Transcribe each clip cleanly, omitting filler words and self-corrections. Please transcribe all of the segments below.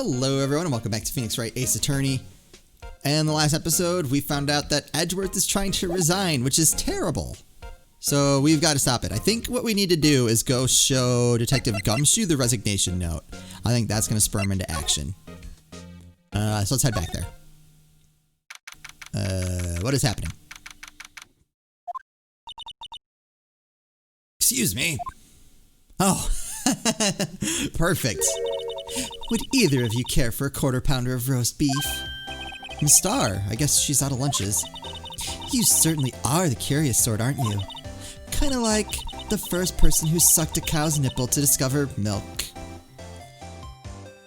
Hello everyone and welcome back to Phoenix Wright Ace Attorney. And in the last episode, we found out that Edgeworth is trying to resign, which is terrible. So we've got to stop it. I think what we need to do is go show Detective Gumshoe the resignation note. I think that's going to spur him into action. So let's head back there. What is happening? Excuse me. Oh, perfect. Would either of you care for a quarter pounder of roast beef? Miss Starr, I guess she's out of lunches. You certainly are the curious sort, aren't you? Kinda like the first person who sucked a cow's nipple to discover milk.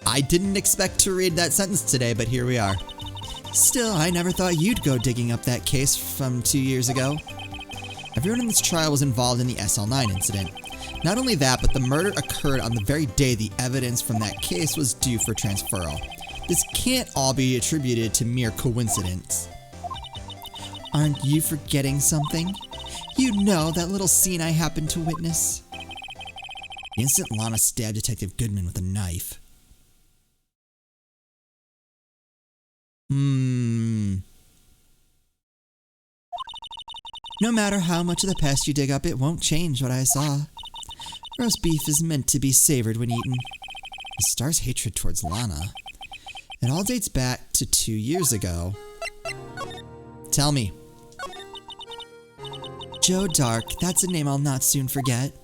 I didn't expect to read that sentence today, but here we are. Still, I never thought you'd go digging up that case from 2 years ago. Everyone in this trial was involved in the SL9 incident. Not only that, but the murder occurred on the very day the evidence from that case was due for transferal. This can't all be attributed to mere coincidence. Aren't you forgetting something? You know that little scene I happened to witness? The instant Lana stabbed Detective Goodman with a knife. No matter how much of the past you dig up, it won't change what I saw. Roast beef is meant to be savored when eaten. Miss Starr's hatred towards Lana. It all dates back to 2 years ago. Tell me. Joe Dark, that's a name I'll not soon forget.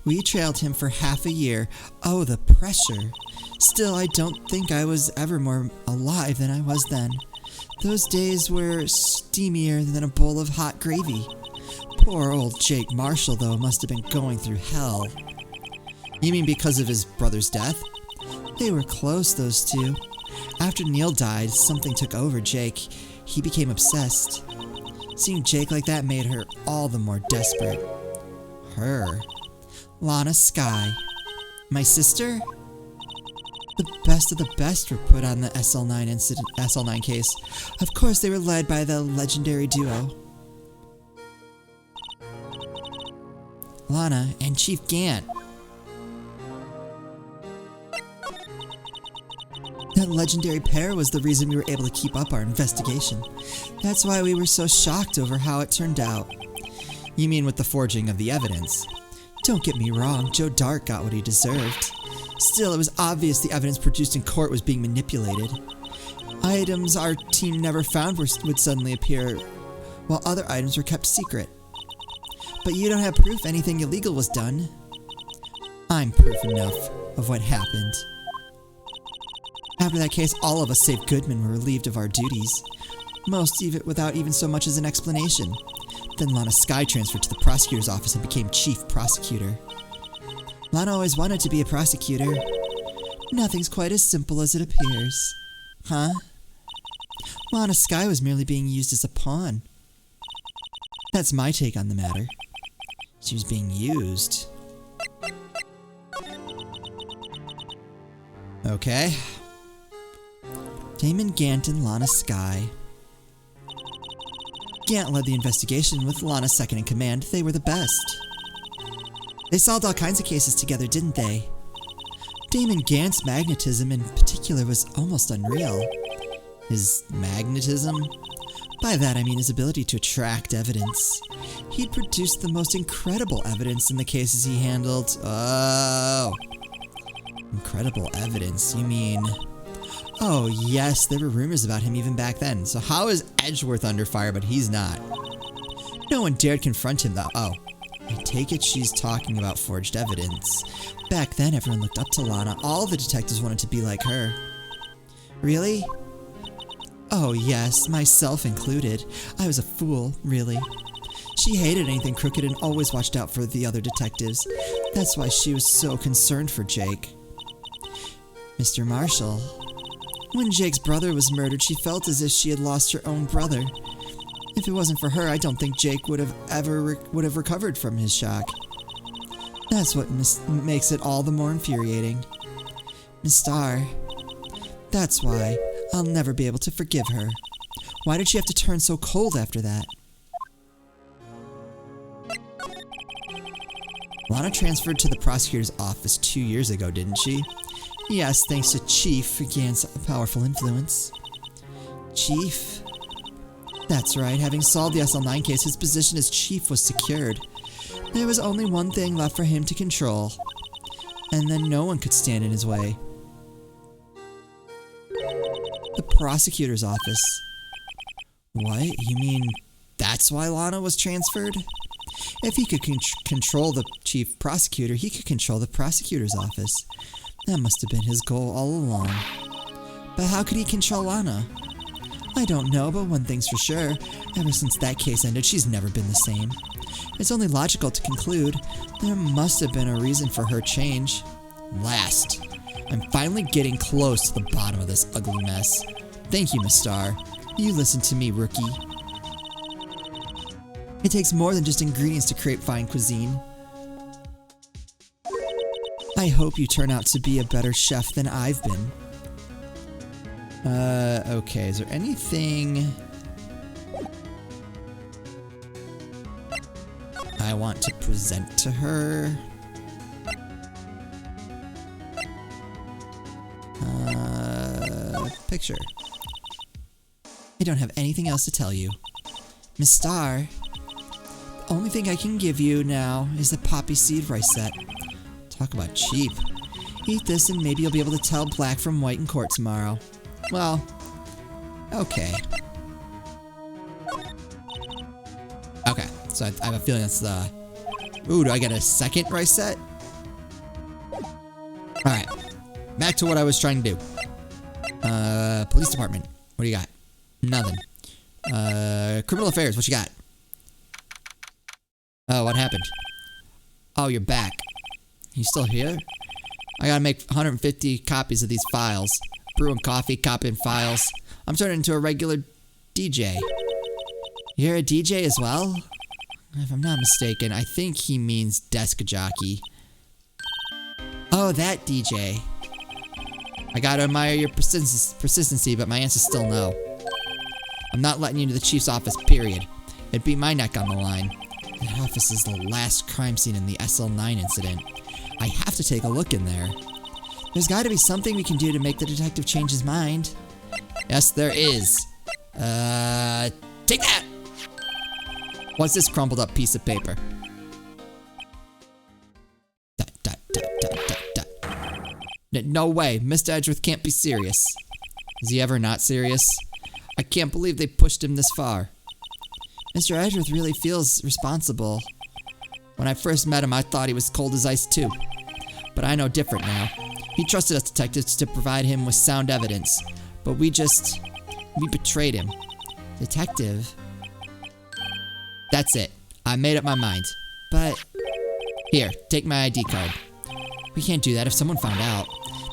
We trailed him for half a year. Oh, the pressure. Still, I don't think I was ever more alive than I was then. Those days were steamier than a bowl of hot gravy. Poor old Jake Marshall, though, must have been going through hell. You mean because of his brother's death? They were close, those two. After Neil died, something took over Jake. He became obsessed. Seeing Jake like that made her all the more desperate. Her. Lana Skye. My sister? The best of the best were put on the SL9 case. Of course, they were led by the legendary duo. Lana and Chief Gant. That legendary pair was the reason we were able to keep up our investigation. That's why we were so shocked over how it turned out. You mean with the forging of the evidence? Don't get me wrong, Joe Dark got what he deserved. Still, it was obvious the evidence produced in court was being manipulated. Items our team never found would suddenly appear, while other items were kept secret. But you don't have proof anything illegal was done. I'm proof enough of what happened. After that case, all of us save Goodman were relieved of our duties. Most even without even so much as an explanation. Then Lana Skye transferred to the prosecutor's office and became chief prosecutor. Lana always wanted to be a prosecutor. Nothing's quite as simple as it appears. Huh? Lana Skye was merely being used as a pawn. That's my take on the matter. She was being used. Okay. Damon Gant and Lana Skye. Gant led the investigation with Lana second in command. They were the best. They solved all kinds of cases together, didn't they? Damon Gant's magnetism in particular was almost unreal. His magnetism? By that I mean his ability to attract evidence. He'd produced the most incredible evidence in the cases he handled. Oh. Incredible evidence, you mean... Oh yes, there were rumors about him even back then. So how is Edgeworth under fire but he's not? No one dared confront him though. Oh. I take it she's talking about forged evidence. Back then everyone looked up to Lana. All the detectives wanted to be like her. Really? Oh yes, myself included. I was a fool, really. She hated anything crooked and always watched out for the other detectives. That's why she was so concerned for Jake. Mr. Marshall. When Jake's brother was murdered, she felt as if she had lost her own brother. If it wasn't for her, I don't think Jake would have recovered from his shock. That's what makes it all the more infuriating. Miss Starr. That's why I'll never be able to forgive her. Why did she have to turn so cold after that? Lana transferred to the prosecutor's office 2 years ago, didn't she? Yes, thanks to Chief Gant's powerful influence. Chief? That's right, having solved the SL9 case, his position as chief was secured. There was only one thing left for him to control. And then no one could stand in his way. The prosecutor's office. What? You mean that's why Lana was transferred? If he could control the chief prosecutor, he could control the prosecutor's office. That must have been his goal all along. But how could he control Lana? I don't know, but one thing's for sure. Ever since that case ended, she's never been the same. It's only logical to conclude there must have been a reason for her change. Last. I'm finally getting close to the bottom of this ugly mess. Thank you, Miss Star. You listen to me, rookie. It takes more than just ingredients to create fine cuisine. I hope you turn out to be a better chef than I've been. Okay, is there anything I want to present to her? Picture. I don't have anything else to tell you. Miss Star, the only thing I can give you now is the poppy seed rice set. Talk about cheap. Eat this and maybe you'll be able to tell black from white in court tomorrow. Well, okay. Okay, so I have a feeling that's the... Ooh, do I get a second rice set? Alright, back to what I was trying to do. Police department, what do you got? Nothing. Criminal affairs, what you got? Oh, what happened? Oh, you're back. You still here? I gotta make 150 copies of these files. Brewing coffee, copying files. I'm turning into a regular DJ. You're a DJ as well? If I'm not mistaken, I think he means desk jockey. Oh, that DJ. I gotta admire your persistency, but my answer's still no. I'm not letting you into the chief's office, period. It'd be my neck on the line. That office is the last crime scene in the SL9 incident. I have to take a look in there. There's gotta be something we can do to make the detective change his mind. Yes, there is. Take that! What's this crumpled up piece of paper? No way, Mr. Edgeworth can't be serious. Is he ever not serious? I can't believe they pushed him this far. Mr. Edgeworth really feels responsible. When I first met him, I thought he was cold as ice too. But I know different now. He trusted us detectives to provide him with sound evidence. But we betrayed him. Detective? That's it. I made up my mind. But, here, take my ID card. We can't do that if someone found out.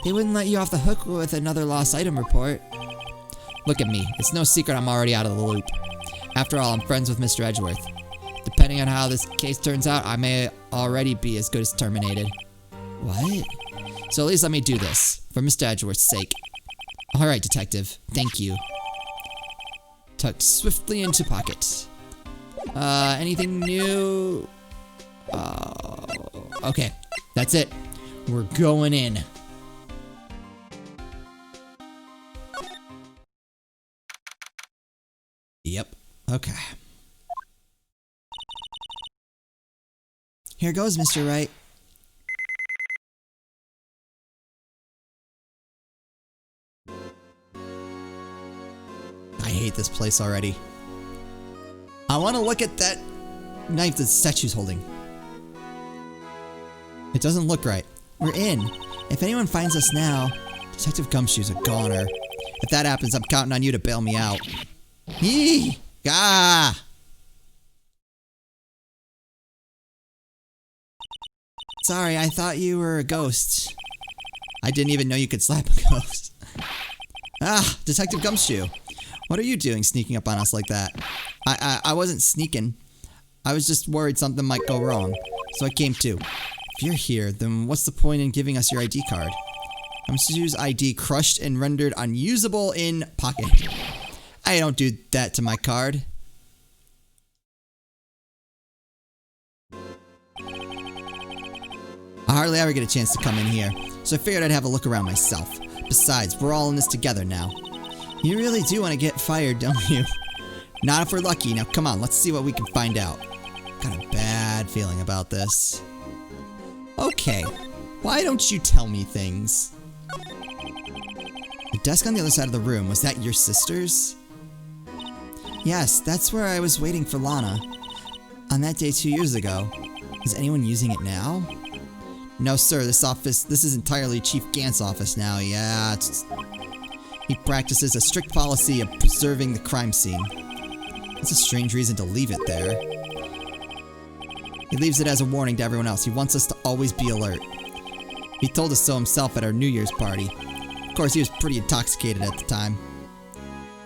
They wouldn't let you off the hook with another lost item report. Look at me. It's no secret I'm already out of the loop. After all, I'm friends with Mr. Edgeworth. Depending on how this case turns out, I may already be as good as terminated. What? So at least let me do this, for Mr. Edgeworth's sake. Alright, detective. Thank you. Tucked swiftly into pocket. Anything new? Okay. That's it. We're going in. Yep. Okay. Here goes, Mr. Wright. I hate this place already. I want to look at that knife that Setsu's holding. It doesn't look right. We're in. If anyone finds us now, Detective Gumshoe's a goner. If that happens, I'm counting on you to bail me out. Yee! Ah! Sorry, I thought you were a ghost. I didn't even know you could slap a ghost. Ah, Detective Gumshoe. What are you doing sneaking up on us like that? I wasn't sneaking. I was just worried something might go wrong. So I came too. If you're here, then what's the point in giving us your ID card? Gumshoe's ID crushed and rendered unusable in pocket. I don't do that to my card. hardly ever get a chance to come in here, so I figured I'd have a look around myself. Besides, we're all in this together now. You really do want to get fired, don't you? Not if we're lucky. Now come on, let's see what we can find out. Got a bad feeling about this. Okay, why don't you tell me things? The desk on the other side of the room, was that your sister's? Yes, that's where I was waiting for Lana. On that day 2 years ago. Is anyone using it now? No, sir, this is entirely Chief Gant's office now. Yeah, he practices a strict policy of preserving the crime scene. That's a strange reason to leave it there. He leaves it as a warning to everyone else. He wants us to always be alert. He told us so himself at our New Year's party. Of course, he was pretty intoxicated at the time.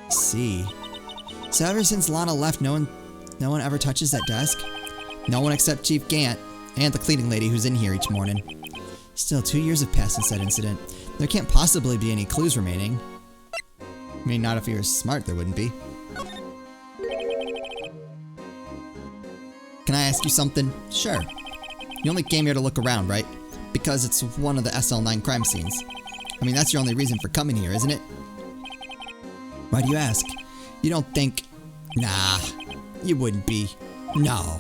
I see. So ever since Lana left, no one ever touches that desk? No one except Chief Gant and the cleaning lady who's in here each morning. Still, 2 years have passed since that incident. There can't possibly be any clues remaining. I mean, not if you were smart, there wouldn't be. Can I ask you something? Sure. You only came here to look around, right? Because it's one of the SL9 crime scenes. I mean, that's your only reason for coming here, isn't it? Why do you ask? You don't think... Nah, you wouldn't be. No.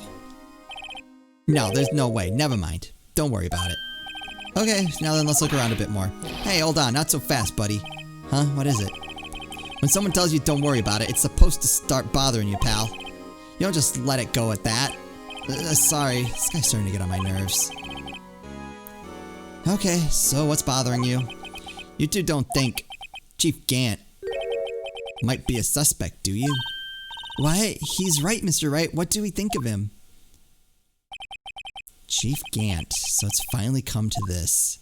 No, there's no way. Never mind. Don't worry about it. Okay, now then let's look around a bit more. Hey, hold on. Not so fast, buddy. Huh? What is it? When someone tells you don't worry about it, it's supposed to start bothering you, pal. You don't just let it go at that. Sorry, this guy's starting to get on my nerves. Okay, so what's bothering you? You two don't think Chief Gant might be a suspect, do you? Why, he's right, Mr. Wright. What do we think of him? Chief Gant, so it's finally come to this.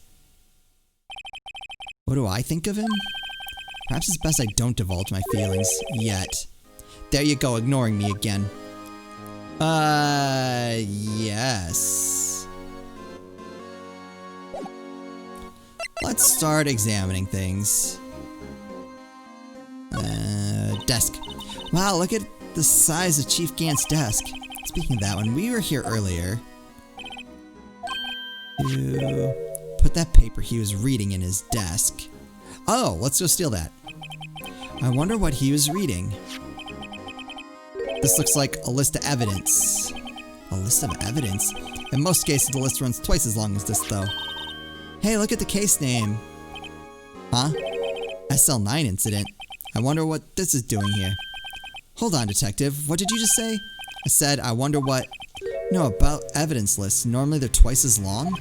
What do I think of him? Perhaps it's best I don't divulge my feelings yet. There you go, ignoring me again. Yes. Let's start examining things. Desk. Wow, look at the size of Chief Gant's desk. Speaking of that, when we were here earlier, you put that paper he was reading in his desk. Oh, let's go steal that. I wonder what he was reading. This looks like a list of evidence. A list of evidence? In most cases, the list runs twice as long as this, though. Hey, look at the case name. Huh? SL9 incident. I wonder what this is doing here. Hold on, detective. What did you just say? I said, I wonder what... No, about evidence lists. Normally they're twice as long?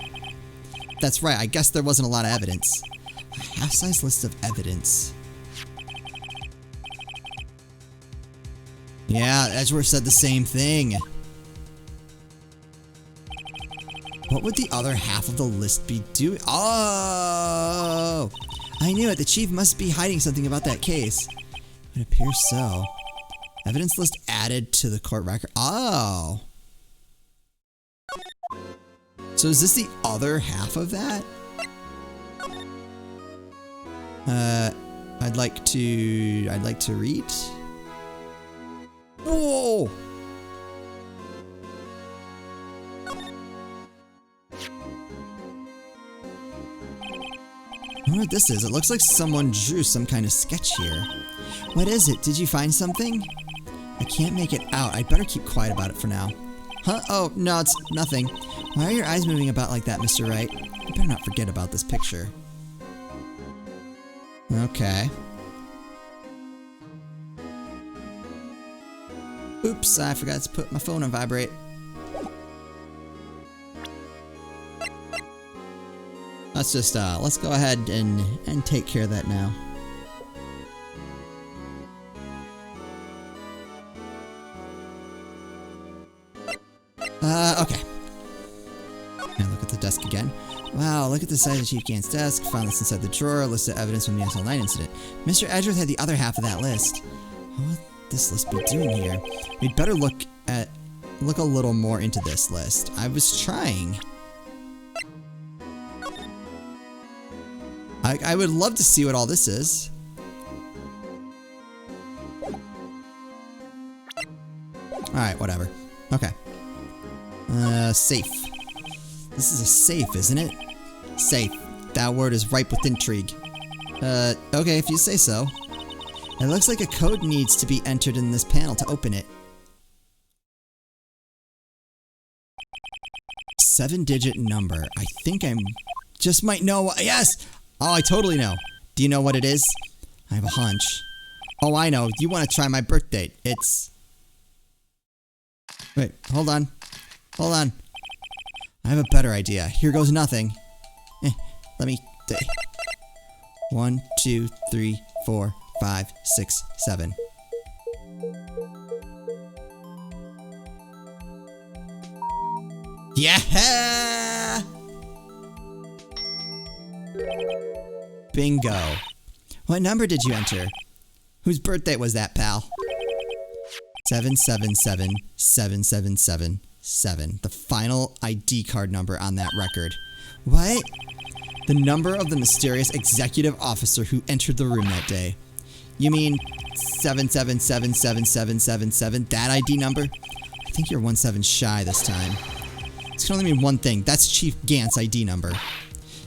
That's right, I guess there wasn't a lot of evidence. A half-size list of evidence. Yeah, Edgeworth said the same thing. What would the other half of the list be doing? Oh! I knew it. The chief must be hiding something about that case. It appears so. Evidence list added to the court record. Oh! So is this the other half of that? I'd like to read. Whoa! I wonder what this is. It looks like someone drew some kind of sketch here. What is it? Did you find something? I can't make it out. I'd better keep quiet about it for now. Huh? Oh, no, it's nothing. Why are your eyes moving about like that, Mr. Wright? You better not forget about this picture. Okay. Oops, I forgot to put my phone on vibrate. Let's just, let's go ahead and take care of that now. Okay. Now look at the desk again. Wow, look at the size of Chief Gant's desk. Found this inside the drawer. List of evidence from the SL9 incident. Mr. Edgeworth had the other half of that list. What would this list be doing here? We'd better look a little more into this list. I was trying. I would love to see what all this is. Alright, whatever. Okay. Safe. This is a safe, isn't it? Safe. That word is ripe with intrigue. Okay, if you say so. It looks like a code needs to be entered in this panel to open it. 7-digit number. I think I'm... just might know... Yes! Oh, I totally know. Do you know what it is? I have a hunch. Oh, I know. You want to try my birth date. It's... Wait, hold on. Hold on. I have a better idea. Here goes nothing. Let me... 1, 2, 3, 4, 5, 6, 7. Yeah! Bingo. What number did you enter? Whose birthday was that, pal? 7777777. The final ID card number on that record. What? The number of the mysterious executive officer who entered the room that day. You mean 7777777? That ID number? I think you're 17 shy this time. This can only mean one thing. That's Chief Gant's ID number.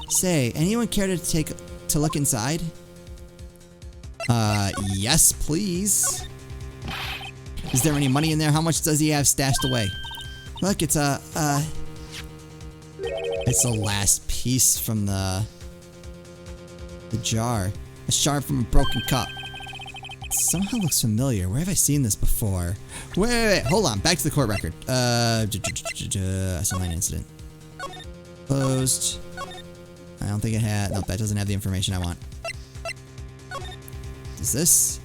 Say, anyone care to look inside? Yes, please. Is there any money in there? How much does he have stashed away? Look, it's a, it's the last piece from the jar. A shard from a broken cup. It somehow looks familiar. Where have I seen this before? Wait, hold on. Back to the court record. SL9 incident. Closed. I don't think it had... Nope, that doesn't have the information I want. Is this?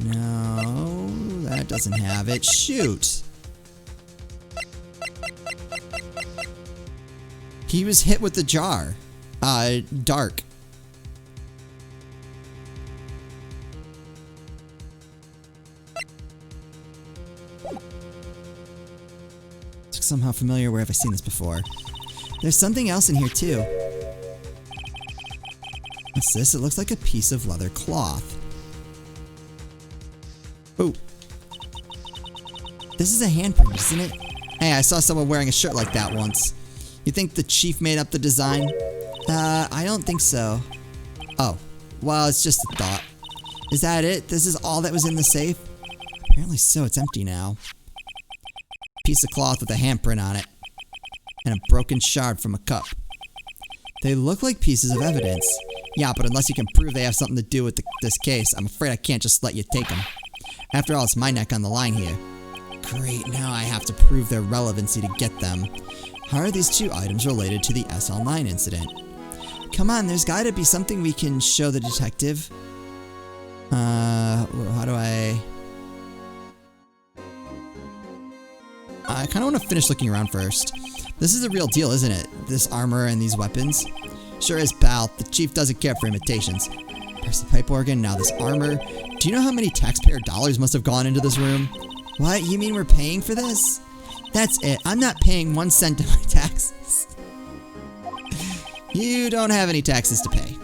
No, that doesn't have it. Shoot! He was hit with the jar. Dark. Looks somehow familiar. Where have I seen this before? There's something else in here too. What's this? It looks like a piece of leather cloth. Oh. This is a handprint, isn't it? Hey, I saw someone wearing a shirt like that once. You think the chief made up the design? I don't think so. Oh. Well, it's just a thought. Is that it? This is all that was in the safe? Apparently so. It's empty now. Piece of cloth with a handprint on it. And a broken shard from a cup. They look like pieces of evidence. Yeah, but unless you can prove they have something to do with this case, I'm afraid I can't just let you take them. After all, it's my neck on the line here. Great, now I have to prove their relevancy to get them. How are these two items related to the SL9 incident? Come on, there's gotta be something we can show the detective. How do I kinda wanna finish looking around first. This is the real deal, isn't it? This armor and these weapons? Sure is, pal. The chief doesn't care for imitations. There's the pipe organ, now this armor. Do you know how many taxpayer dollars must have gone into this room? What? You mean we're paying for this? That's it. I'm not paying 1 cent of my taxes. You don't have any taxes to pay.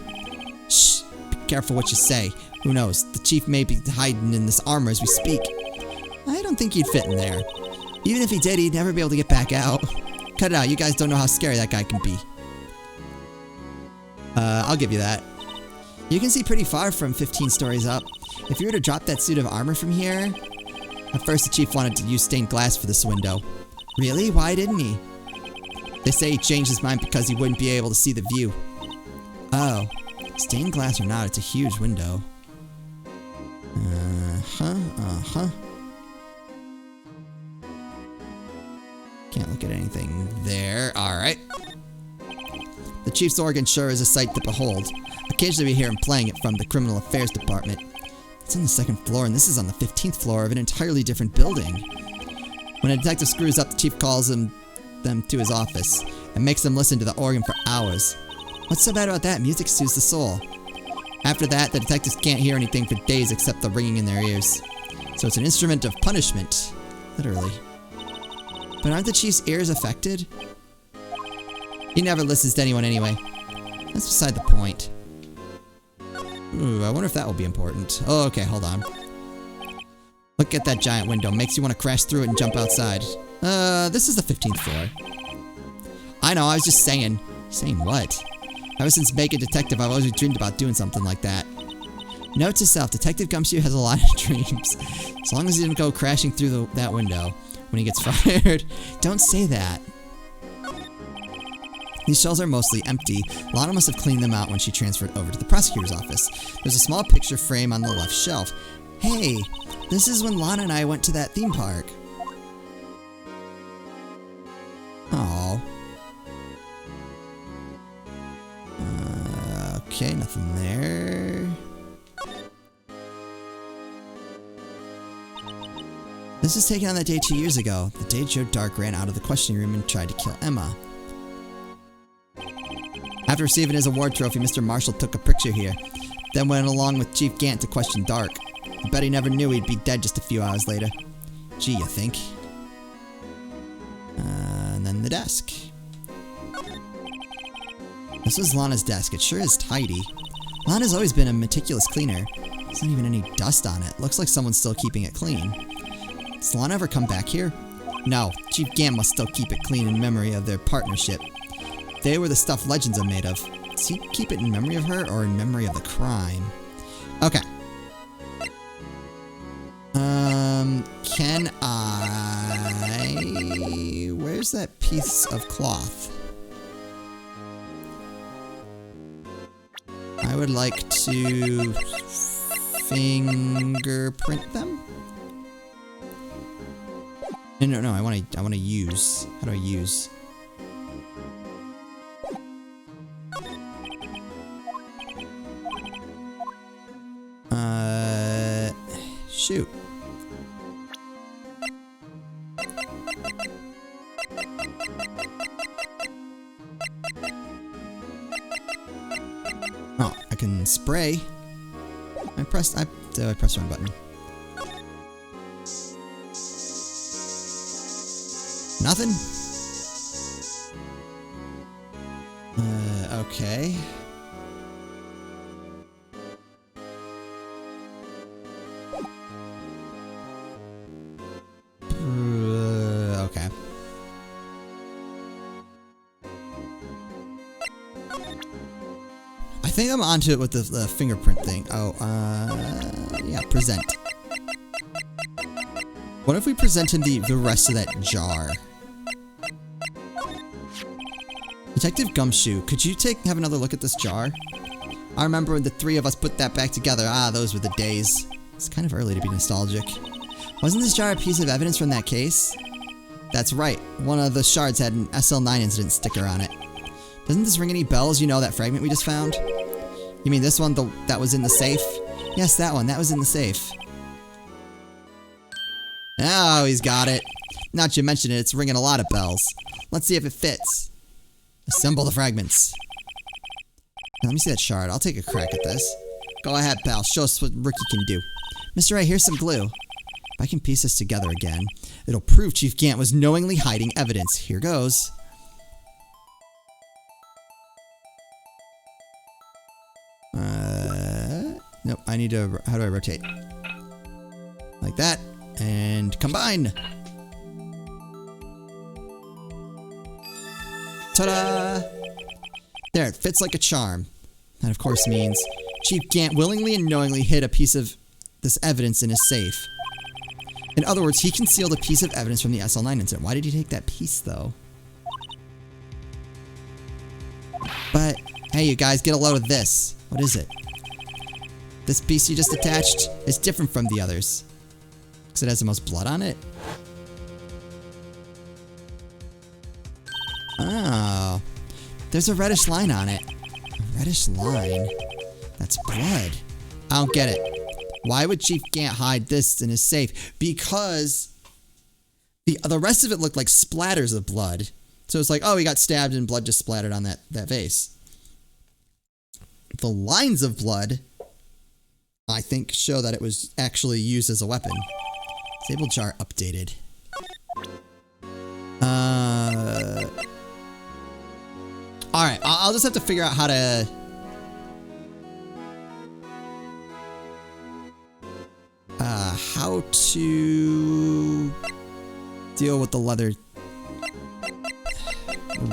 Shh. Be careful what you say. Who knows? The chief may be hiding in this armor as we speak. I don't think he'd fit in there. Even if he did, he'd never be able to get back out. Cut it out. You guys don't know how scary that guy can be. I'll give you that. You can see pretty far from 15 stories up. If you were to drop that suit of armor from here... At first, the chief wanted to use stained glass for this window. Really? Why didn't he? They say he changed his mind because he wouldn't be able to see the view. Oh. Stained glass or not, it's a huge window. Can't look at anything there. Alright. The chief's organ sure is a sight to behold. Occasionally we hear him playing it from the criminal affairs department. It's on the 2nd floor, and this is on the 15th floor of an entirely different building. When a detective screws up, the chief calls them to his office and makes them listen to the organ for hours. What's so bad about that? Music soothes the soul. After that, the detectives can't hear anything for days except the ringing in their ears. So it's an instrument of punishment. Literally. But aren't the chief's ears affected? He never listens to anyone anyway. That's beside the point. Ooh, I wonder if that will be important. Oh, okay, hold on. Look at that giant window. Makes you want to crash through it and jump outside. This is the 15th floor. I know, I was just saying. Saying what? Ever since being a detective, I've always dreamed about doing something like that. Note to self, Detective Gumshoe has a lot of dreams. As long as he didn't go crashing through that window when he gets fired. Don't say that. These shelves are mostly empty. Lana must have cleaned them out when she transferred over to the prosecutor's office. There's a small picture frame on the left shelf. Hey, this is when Lana and I went to that theme park. Oh. Okay, nothing there. This is taken on that day 2 years ago, the day Joe Dark ran out of the questioning room and tried to kill Emma. After receiving his award trophy, Mr. Marshall took a picture here, then went along with Chief Gant to question Dark. I bet he never knew he'd be dead just a few hours later. Gee, you think? And then the desk. This was Lana's desk. It sure is tidy. Lana's always been a meticulous cleaner. There's not even any dust on it. Looks like someone's still keeping it clean. Does Lana ever come back here? No, Chief Gant must still keep it clean in memory of their partnership. They were the stuff legends are made of. Does he keep it in memory of her or in memory of the crime? Okay. Can I... Where's that piece of cloth? I would like to fingerprint them. No, I want to use. How do I use? Shoot. Oh, I can spray. I pressed the wrong button. Nothing? Okay. Okay. I think I'm onto it with the fingerprint thing. Oh, yeah, present. What if we present him the rest of that jar? Detective Gumshoe, could you have another look at this jar? I remember when the three of us put that back together. Ah, those were the days. It's kind of early to be nostalgic. Wasn't this jar a piece of evidence from that case? That's right. One of the shards had an SL9 incident sticker on it. Doesn't this ring any bells? You know that fragment we just found? You mean this one that was in the safe? Yes, that one. That was in the safe. Oh, he's got it. Now that you mention it, it's ringing a lot of bells. Let's see if it fits. Assemble the fragments. Now, let me see that shard. I'll take a crack at this. Go ahead, pal. Show us what Ricky can do. Mr. Wright, here's some glue. If I can piece this together again, it'll prove Chief Gant was knowingly hiding evidence. Here goes. Nope, I need to... How do I rotate? Like that. And combine! Ta-da! There, it fits like a charm. That, of course, means Chief Gant willingly and knowingly hid a piece of this evidence in his safe. In other words, he concealed a piece of evidence from the SL9 incident. Why did he take that piece, though? But, hey, you guys, get a load of this. What is it? This piece you just attached is different from the others. Because it has the most blood on it? Oh. There's a reddish line on it. A reddish line? That's blood. I don't get it. Why would Chief Gant hide this in his safe? Because the rest of it looked like splatters of blood. So it's like, oh, he got stabbed and blood just splattered on that vase. The lines of blood, I think, show that it was actually used as a weapon. Disable jar updated. Alright, I'll just have to figure out how to... deal with the leather...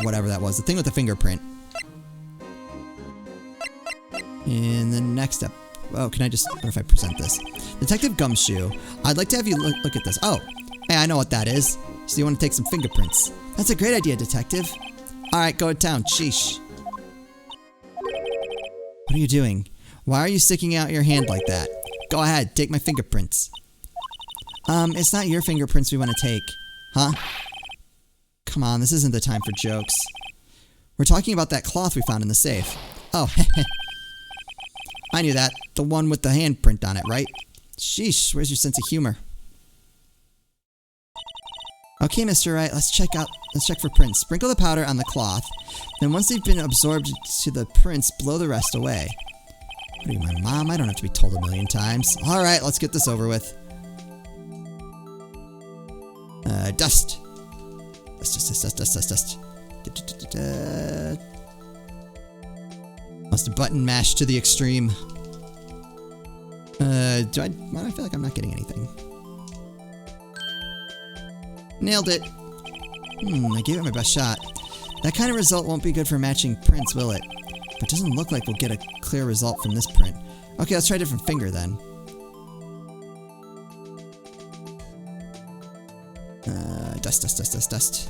whatever that was. The thing with the fingerprint. In the next step... Oh, can I just... What if I present this? Detective Gumshoe, I'd like to have you look at this. Oh, hey, I know what that is. So you want to take some fingerprints. That's a great idea, Detective. Alright, go to town. Sheesh. What are you doing? Why are you sticking out your hand like that? Go ahead, take my fingerprints. It's not your fingerprints we want to take. Huh? Come on, this isn't the time for jokes. We're talking about that cloth we found in the safe. Oh, I knew that. The one with the handprint on it, right? Sheesh, where's your sense of humor? Okay, Mr. Wright, let's check for prints. Sprinkle the powder on the cloth. Then once they've been absorbed to the prints, blow the rest away. What are you, my mom? I don't have to be told a million times. Alright, let's get this over with. Dust. Dust. Must have button mashed to the extreme. Why do I feel like I'm not getting anything? Nailed it. I gave it my best shot. That kind of result won't be good for matching prints, will it? But it doesn't look like we'll get a clear result from this print. Okay, let's try a different finger then. Dust.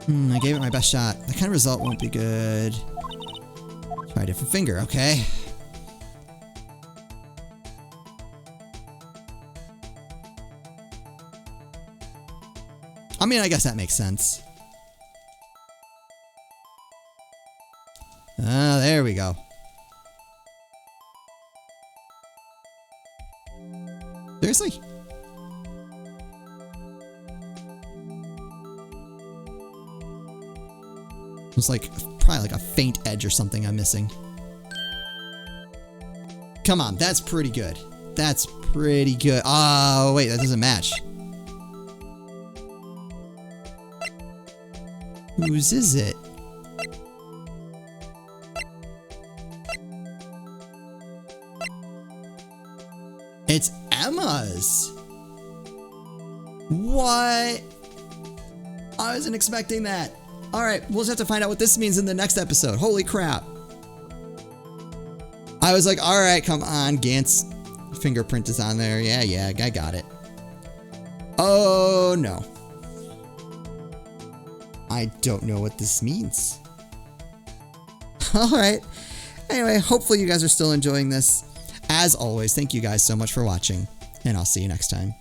I gave it my best shot. That kind of result won't be good. Try a different finger, okay? I mean, I guess that makes sense. Ah, there we go. Seriously? It's like, probably like a faint edge or something I'm missing. Come on, that's pretty good. That's pretty good. Oh, wait, that doesn't match. Whose is it? It's Emma's! What? I wasn't expecting that. Alright, we'll just have to find out what this means in the next episode. Holy crap. I was like, alright, come on, Gant's fingerprint is on there. Yeah, I got it. Oh, no. I don't know what this means. Alright. Anyway, hopefully you guys are still enjoying this. As always, thank you guys so much for watching, and I'll see you next time.